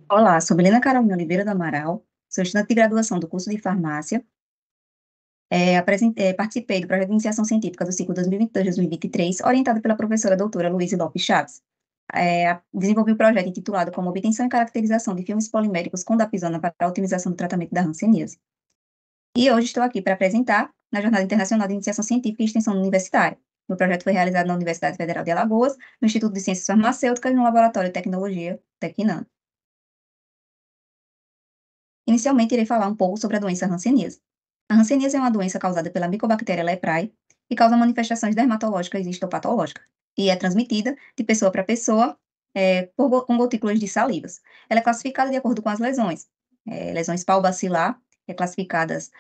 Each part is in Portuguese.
Olá, sou Helena Carolina Oliveira do Amaral, sou estudante de graduação do curso de farmácia. Participei do projeto de iniciação científica do ciclo 2022-2023, orientado pela professora doutora Luísa Lopes Chaves. Desenvolvi o projeto intitulado como Obtenção e Caracterização de Filmes Poliméricos com dapsona para a Otimização do Tratamento da Hanseníase. E hoje estou aqui para apresentar na Jornada Internacional de Iniciação Científica e Extensão Universitária. O projeto foi realizado na Universidade Federal de Alagoas, no Instituto de Ciências Farmacêuticas e no Laboratório de Tecnologia Tecnan. Inicialmente, irei falar um pouco sobre a doença hanseníase. A hanseníase é uma doença causada pela Mycobacteria leprae e causa manifestações dermatológicas e histopatológicas, e é transmitida de pessoa para pessoa com gotículas de salivas. Ela é classificada de acordo com as lesões. Lesões pau-bacilar, classificadas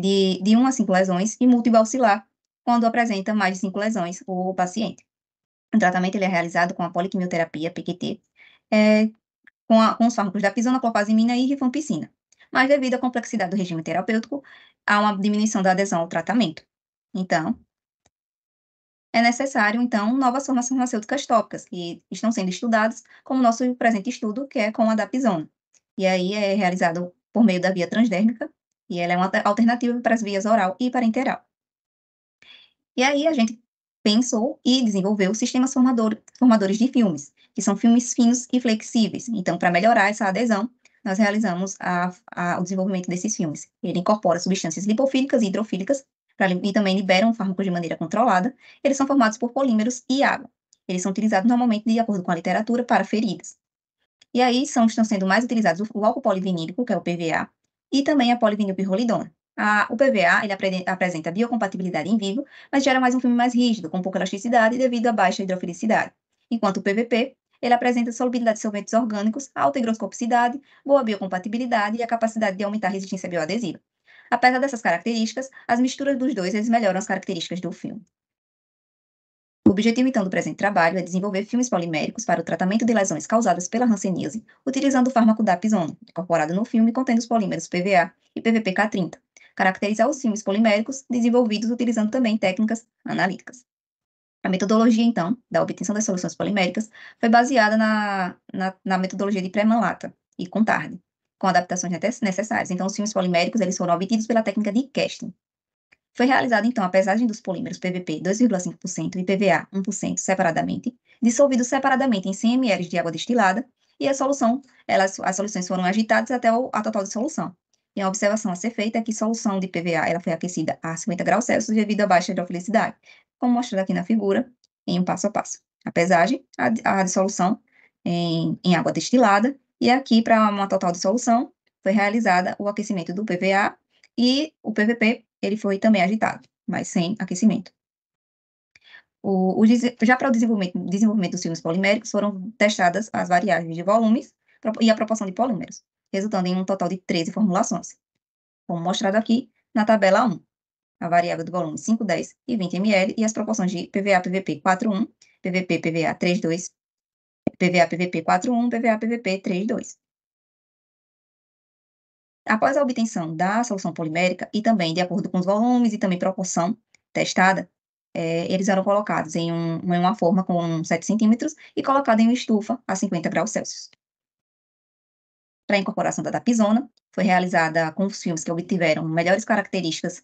de 1 a 5 lesões, e multibacilar, quando apresenta mais de 5 lesões o paciente. O tratamento ele é realizado com a poliquimioterapia, PQT, com os fármacos da dapsona, clofazimina e rifampicina. Mas, devido à complexidade do regime terapêutico, há uma diminuição da adesão ao tratamento. Então, é necessário, então, novas formas farmacêuticas tópicas, que estão sendo estudadas, como o nosso presente estudo, que é com a dapsona. E aí é realizado por meio da via transdérmica, e ela é uma alternativa para as vias oral e parenteral. E aí a gente pensou e desenvolveu sistemas formadores de filmes, que são filmes finos e flexíveis. Então, para melhorar essa adesão, nós realizamos o desenvolvimento desses filmes. Ele incorpora substâncias lipofílicas e hidrofílicas e também liberam fármacos de maneira controlada. Eles são formados por polímeros e água. Eles são utilizados normalmente, de acordo com a literatura, para feridas. E aí estão sendo mais utilizados o álcool polivinílico, que é o PVA, e também a polivinilpirrolidona. O PVA, ele apresenta biocompatibilidade em vivo, mas gera mais um filme mais rígido, com pouca elasticidade devido à baixa hidrofilicidade. Enquanto o PVP, ele apresenta solubilidade de solventes orgânicos, alta higroscopicidade, boa biocompatibilidade e a capacidade de aumentar a resistência bioadesiva. Apesar dessas características, as misturas dos dois, eles melhoram as características do filme. O objetivo, então, do presente trabalho é desenvolver filmes poliméricos para o tratamento de lesões causadas pela hanseníase, utilizando o fármaco dapsona, incorporado no filme contendo os polímeros PVA e PVP-K30. Caracterizar os filmes poliméricos desenvolvidos utilizando também técnicas analíticas. A metodologia, então, da obtenção das soluções poliméricas foi baseada na metodologia de Premann-Lata e Contard, com adaptações necessárias. Então, os filmes poliméricos eles foram obtidos pela técnica de casting. Foi realizada, então, a pesagem dos polímeros PVP 2,5% e PVA 1% separadamente, dissolvidos separadamente em 100 ml de água destilada, e as soluções foram agitadas até a total dissolução. E a observação a ser feita é que a solução de PVA ela foi aquecida a 50 graus Celsius devido à baixa hidrofilicidade, como mostrado aqui na figura, em um passo a passo. A pesagem, a dissolução em água destilada, e aqui, para uma total dissolução, foi realizada o aquecimento do PVA, e o PVP, ele foi também agitado, mas sem aquecimento. Já para o desenvolvimento dos filmes poliméricos, foram testadas as variáveis de volumes e a proporção de polímeros, resultando em um total de 13 formulações, como mostrado aqui na tabela 1. A variável do volume 5, 10 e 20 ml e as proporções de PVA-PVP 4,1, PVP-PVA 3,2, PVA-PVP 4,1, PVA-PVP 3,2. Após a obtenção da solução polimérica e também de acordo com os volumes e também proporção testada, eles eram colocados em uma forma com 7 centímetros e colocado em uma estufa a 50 graus Celsius. Para a incorporação da dapsona, foi realizada com os filmes que obtiveram melhores características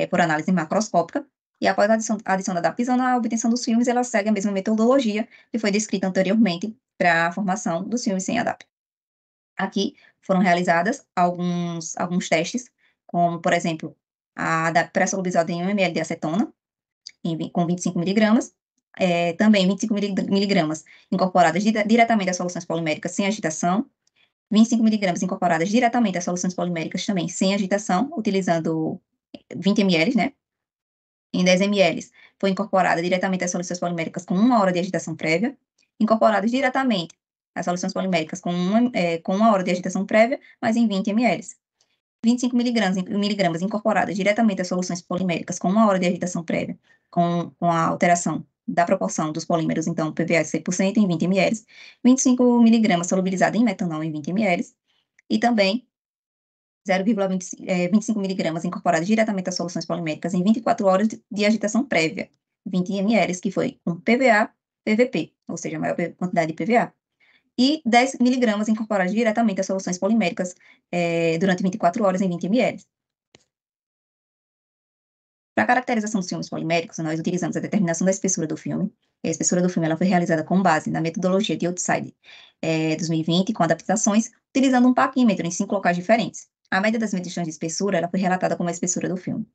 por análise macroscópica, e após a adição da dapsona, a obtenção dos filmes, ela segue a mesma metodologia que foi descrita anteriormente para a formação dos filmes sem a DAP. Aqui foram realizadas alguns testes, como, por exemplo, a da pré-solubilizada em 1 ml de acetona, com 25 miligramas, também 25 miligramas incorporadas diretamente às soluções poliméricas sem agitação, 25 miligramas incorporadas diretamente às soluções poliméricas também sem agitação, utilizando 20 ml, né? Em 10 ml foi incorporada diretamente às soluções poliméricas com 1 hora de agitação prévia, incorporadas diretamente às soluções poliméricas com 1 hora de agitação prévia, mas em 20 ml. 25 miligramas incorporadas diretamente às soluções poliméricas com 1 hora de agitação prévia, com a alteração da proporção dos polímeros, então, PVA 100% em 20 ml, 25 miligramas solubilizada em metanol em 20 ml, e também 0,25 miligramas incorporadas diretamente às soluções poliméricas em 24 horas de agitação prévia, 20 ml, que foi com PVA, PVP, ou seja, a maior quantidade de PVA. e 10 miligramas incorporados diretamente às soluções poliméricas durante 24 horas em 20 ml. Para a caracterização dos filmes poliméricos, nós utilizamos a determinação da espessura do filme. A espessura do filme ela foi realizada com base na metodologia de Outside 2020, com adaptações, utilizando um paquímetro em 5 locais diferentes. A média das medições de espessura ela foi relatada como a espessura do filme.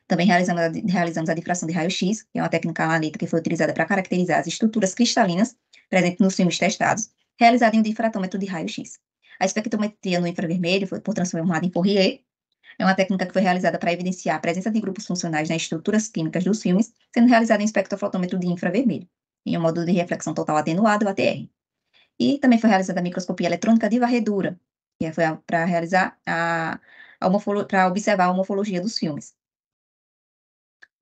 Também realizamos a difração de raio-x, que é uma técnica analítica que foi utilizada para caracterizar as estruturas cristalinas presentes nos filmes testados, realizada em um difratômetro de raio-x. A espectrometria no infravermelho foi transformada em Fourier. É uma técnica que foi realizada para evidenciar a presença de grupos funcionais nas estruturas químicas dos filmes, sendo realizada em espectrofotômetro de infravermelho, em um módulo de reflexão total atenuado, ATR. E também foi realizada a microscopia eletrônica de varredura, que foi para realizar para observar a morfologia dos filmes.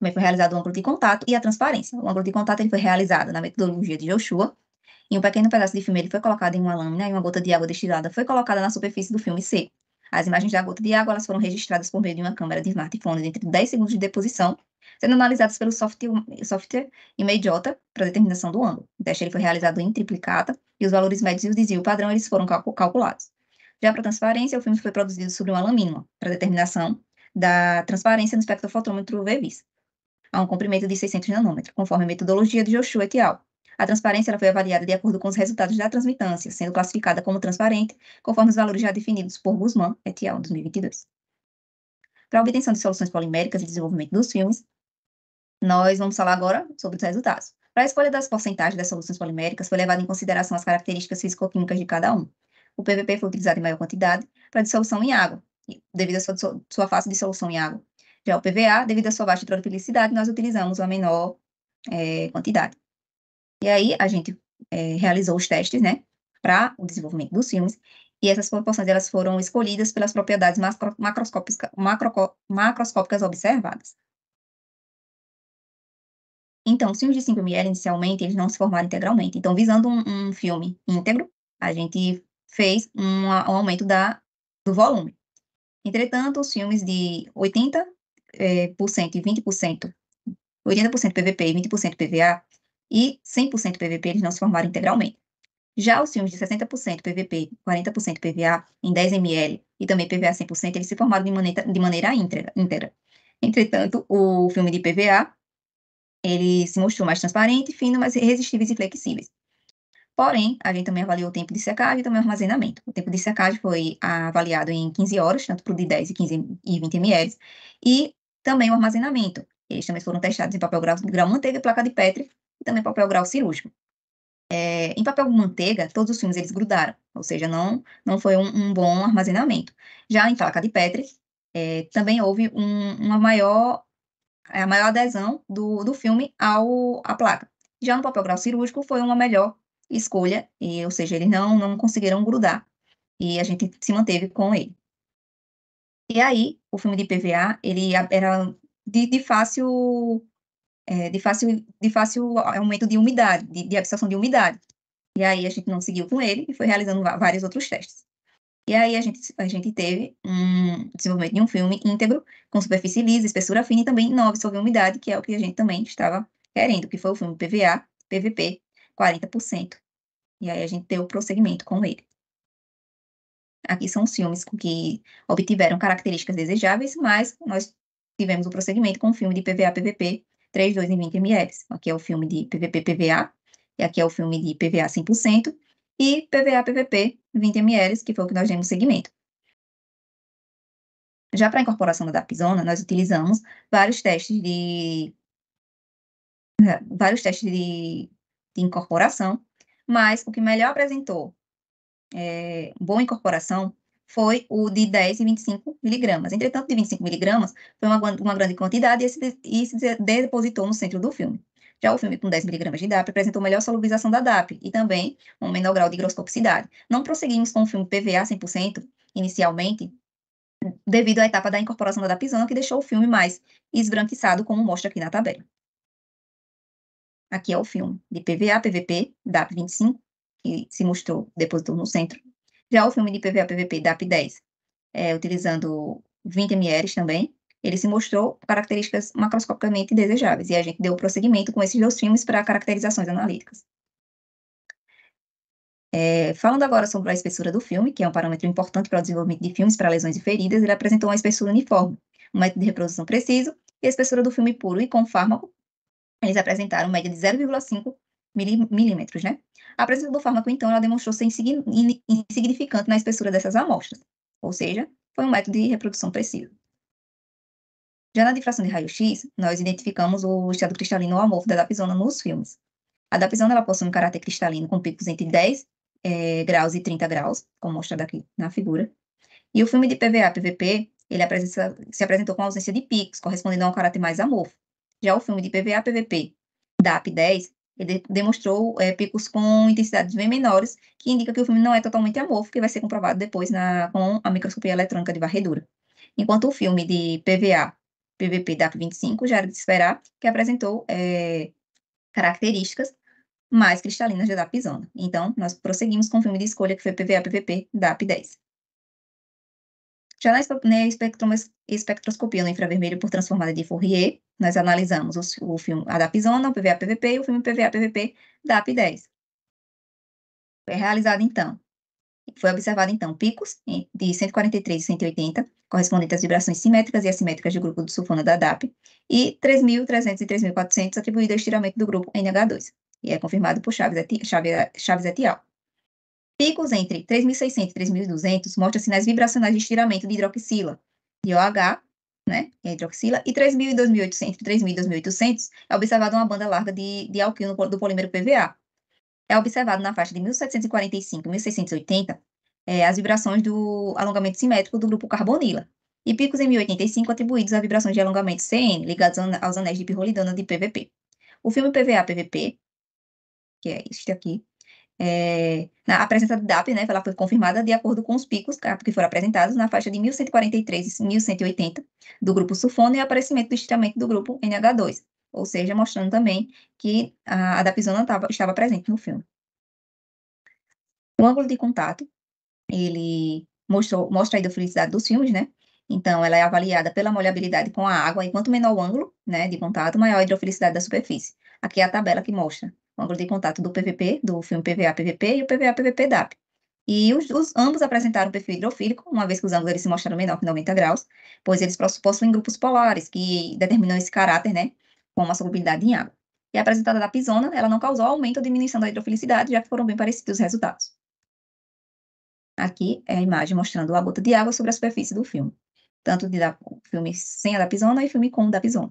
Também foi realizado o ângulo de contato e a transparência. O ângulo de contato ele foi realizado na metodologia de Joshua. E um pequeno pedaço de filme ele foi colocado em uma lâmina e uma gota de água destilada foi colocada na superfície do filme seco. As imagens da gota de água elas foram registradas por meio de uma câmera de smartphone dentro de 10 segundos de deposição, sendo analisadas pelo software ImageOtta para determinação do ângulo. O teste ele foi realizado em triplicata e os valores médios e o desvio padrão eles foram calculados. Já para transparência, o filme foi produzido sobre uma lamínula para determinação da transparência no espectrofotômetro VVIS a um comprimento de 600 nanômetros, conforme a metodologia de Joshua et al. A transparência ela foi avaliada de acordo com os resultados da transmitância, sendo classificada como transparente, conforme os valores já definidos por Guzmán et al. 2022. Para a obtenção de soluções poliméricas e desenvolvimento dos filmes, nós vamos falar agora sobre os resultados. Para a escolha das porcentagens das soluções poliméricas, foi levado em consideração as características físico-químicas de cada um. O PVP foi utilizado em maior quantidade para dissolução em água, devido à sua fase de dissolução em água. Já o PVA, devido à sua baixa hidrofilicidade, nós utilizamos a menor quantidade. E aí, a gente realizou os testes, né, para o desenvolvimento dos filmes, e essas proporções elas foram escolhidas pelas propriedades macroscópicas observadas. Então, os filmes de 5 ml, inicialmente, eles não se formaram integralmente. Então, visando um filme íntegro, a gente fez um aumento do volume. Entretanto, os filmes de 80% e 20%, 80% PVP e 20% PVA, e 100% PVP, eles não se formaram integralmente. Já os filmes de 60% PVP, 40% PVA, em 10 ml, e também PVA 100%, eles se formaram de maneira íntegra. Entretanto, o filme de PVA, ele se mostrou mais transparente, fino, mas resistíveis e flexíveis. Porém, a gente também avaliou o tempo de secagem e também o armazenamento. O tempo de secagem foi avaliado em 15 horas, tanto para o de 10 e 15 e 20 ml, e também o armazenamento. Eles também foram testados em papel grau manteiga e placa de Petri, e também papel grau cirúrgico. Em papel manteiga, todos os filmes eles grudaram, ou seja, não foi um bom armazenamento. Já em placa de Petri, também houve a maior adesão do filme à placa. Já no papel grau cirúrgico, foi uma melhor escolha, ou seja, eles não conseguiram grudar, e a gente se manteve com ele. E aí, o filme de PVA, ele era de fácil aumento de umidade, de absorção de umidade. E aí, a gente não seguiu com ele e foi realizando vários outros testes. E aí, a gente teve um desenvolvimento de um filme íntegro, com superfície lisa, espessura fina e também não absorveu umidade, que é o que a gente também estava querendo, que foi o filme PVA, PVP, 40%. E aí, a gente deu prosseguimento com ele. Aqui são os filmes que obtiveram características desejáveis, mas nós tivemos o prosseguimento com o filme de PVA-PVP 3,2 em 20 ml. Aqui é o filme de PVP-PVA, e aqui é o filme de PVA 100%, e PVA-PVP 20 ml, que foi o que nós demos seguimento. Já para a incorporação da dapsona, nós utilizamos vários testes de incorporação, mas o que melhor apresentou boa incorporação foi o de 10 e 25 miligramas. Entretanto, de 25 miligramas foi uma grande quantidade e se depositou no centro do filme. Já o filme com 10 miligramas de DAP apresentou melhor solubilização da DAP e também um menor grau de higroscopicidade. Não prosseguimos com o filme PVA 100% inicialmente, devido à etapa da incorporação da dapsona, que deixou o filme mais esbranquiçado, como mostra aqui na tabela. Aqui é o filme de PVA, PVP, DAP 25, que se mostrou, depositou no centro. Já o filme de PVA, PVP, DAP 10, utilizando 20 ml também, ele se mostrou características macroscopicamente desejáveis, e a gente deu prosseguimento com esses dois filmes para caracterizações analíticas. Falando agora sobre a espessura do filme, que é um parâmetro importante para o desenvolvimento de filmes para lesões e feridas, ele apresentou uma espessura uniforme, um método de reprodução preciso, e a espessura do filme puro e com fármaco, eles apresentaram média de 0,5 milímetros, né? A presença do fármaco, então, ela demonstrou ser insignificante na espessura dessas amostras, ou seja, foi um método de reprodução preciso. Já na difração de raio-x, nós identificamos o estado cristalino ou amorfo da dapsona nos filmes. A dapsona, ela possui um caráter cristalino com picos entre 10 graus e 30 graus, como mostrado aqui na figura. E o filme de PVA-PVP, ele se apresentou com ausência de picos, correspondendo a um caráter mais amorfo. Já o filme de PVA-PVP DAP10, ele demonstrou picos com intensidades bem menores, que indica que o filme não é totalmente amorfo, que vai ser comprovado depois com a microscopia eletrônica de varredura. Enquanto o filme de PVA-PVP DAP25 já era de se esperar, que apresentou características mais cristalinas da dapsona. Então, nós prosseguimos com o filme de escolha, que foi PVA-PVP DAP10. Já na espectroscopia no infravermelho por transformada de Fourier, nós analisamos o filme a dapsona, o PVA-PVP e o filme PVA-PVP DAP10. Foi observado, então, picos de 143 e 180, correspondentes às vibrações simétricas e assimétricas do grupo do sulfona da DAP, e 3.300 e 3.400 atribuído ao estiramento do grupo NH2, e é confirmado por Chaves et al. Picos entre 3.600 e 3.200 mostram sinais vibracionais de estiramento de hidroxila, de OH, né, é hidroxila, e 3.000 e 2.800, 3.000 e 2.800 é observado uma banda larga de alquilo do polímero PVA. É observado na faixa de 1.745 e 1.680 as vibrações do alongamento simétrico do grupo carbonila, e picos em 1085 atribuídos a vibrações de alongamento CN, ligados aos anéis de pirrolidona de PVP. O filme PVA-PVP, que é este aqui, a presença do DAP, né, ela foi confirmada de acordo com os picos que foram apresentados na faixa de 1143 e 1180 do grupo sulfono e o aparecimento do estiramento do grupo NH2, ou seja, mostrando também que a dapsona estava presente no filme. O ângulo de contato, ele mostra a hidrofilicidade dos filmes, né? Então, ela é avaliada pela molhabilidade com a água, e quanto menor o ângulo, né, de contato, maior a hidrofilicidade da superfície. Aqui é a tabela que mostra o ângulo de contato do PVP, do filme PVA-PVP e o PVA-PVP DAP. E ambos apresentaram perfil hidrofílico, uma vez que os ângulos eles se mostraram menor que 90 graus, pois eles possuem grupos polares, que determinam esse caráter, né, como a solubilidade em água. E a apresentada da pisona, ela não causou aumento ou diminuição da hidrofilicidade, já que foram bem parecidos os resultados. Aqui é a imagem mostrando a gota de água sobre a superfície do filme, tanto de filme sem a dapsona e filme com dapsona.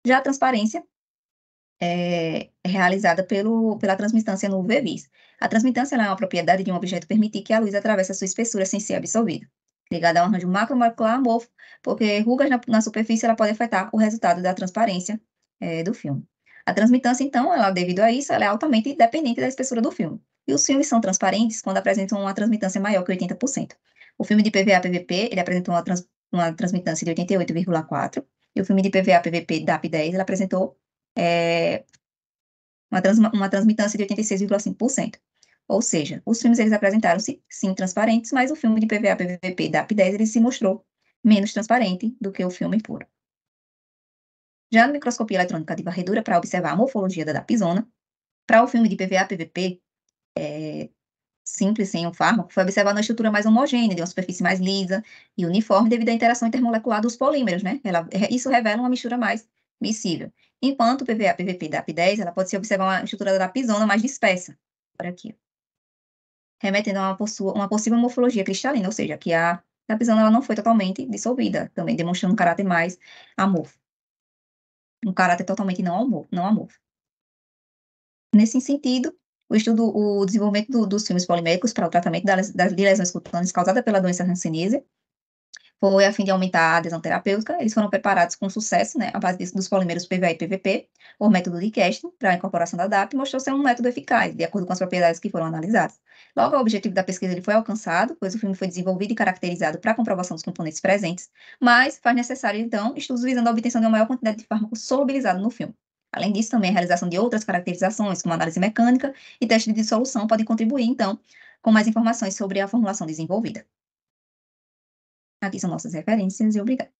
Já a transparência é realizada pela transmitância no UV-Vis. A transmitância é uma propriedade de um objeto permitir que a luz atravesse a sua espessura sem ser absorvida, ligada a um arranjo macromolecular amorfo, porque rugas na superfície ela pode afetar o resultado da transparência do filme. A transmitância, então, devido a isso, ela é altamente dependente da espessura do filme. E os filmes são transparentes quando apresentam uma transmitância maior que 80%. O filme de PVA-PVP, ele apresentou uma transmitância de 88,4%, e o filme de PVA-PVP DAP10, ele apresentou uma transmitância de 86,5%. Ou seja, os filmes eles apresentaram-se, sim, transparentes, mas o filme de PVA-PVP DAP10 ele se mostrou menos transparente do que o filme puro. Já na microscopia eletrônica de varredura, para observar a morfologia da dapsona, para o filme de PVA-PVP, simples, sem um fármaco, foi observada uma estrutura mais homogênea, de uma superfície mais lisa e uniforme devido à interação intermolecular dos polímeros, né? Isso revela uma mistura mais miscível. Enquanto o PVA-PVP DAP10, ela pode se observar uma estrutura da dapsona mais dispersa, por aqui, remetendo a uma possível morfologia cristalina, ou seja, que a dapsona ela não foi totalmente dissolvida, também demonstrando um caráter mais amorfo, um caráter totalmente não amorfo. Nesse sentido, o desenvolvimento dos filmes poliméricos para o tratamento de lesões cutâneas causadas pela doença hanseníase foi a fim de aumentar a adesão terapêutica. Eles foram preparados com sucesso, né, à base dos polímeros PVA e PVP, por método de casting, para a incorporação da DAP, e mostrou ser um método eficaz, de acordo com as propriedades que foram analisadas. Logo, o objetivo da pesquisa ele foi alcançado, pois o filme foi desenvolvido e caracterizado para a comprovação dos componentes presentes, mas faz necessário, então, estudos visando a obtenção de uma maior quantidade de fármaco solubilizado no filme. Além disso, também a realização de outras caracterizações, como análise mecânica e teste de dissolução, podem contribuir, então, com mais informações sobre a formulação desenvolvida. Aqui são nossas referências e obrigada.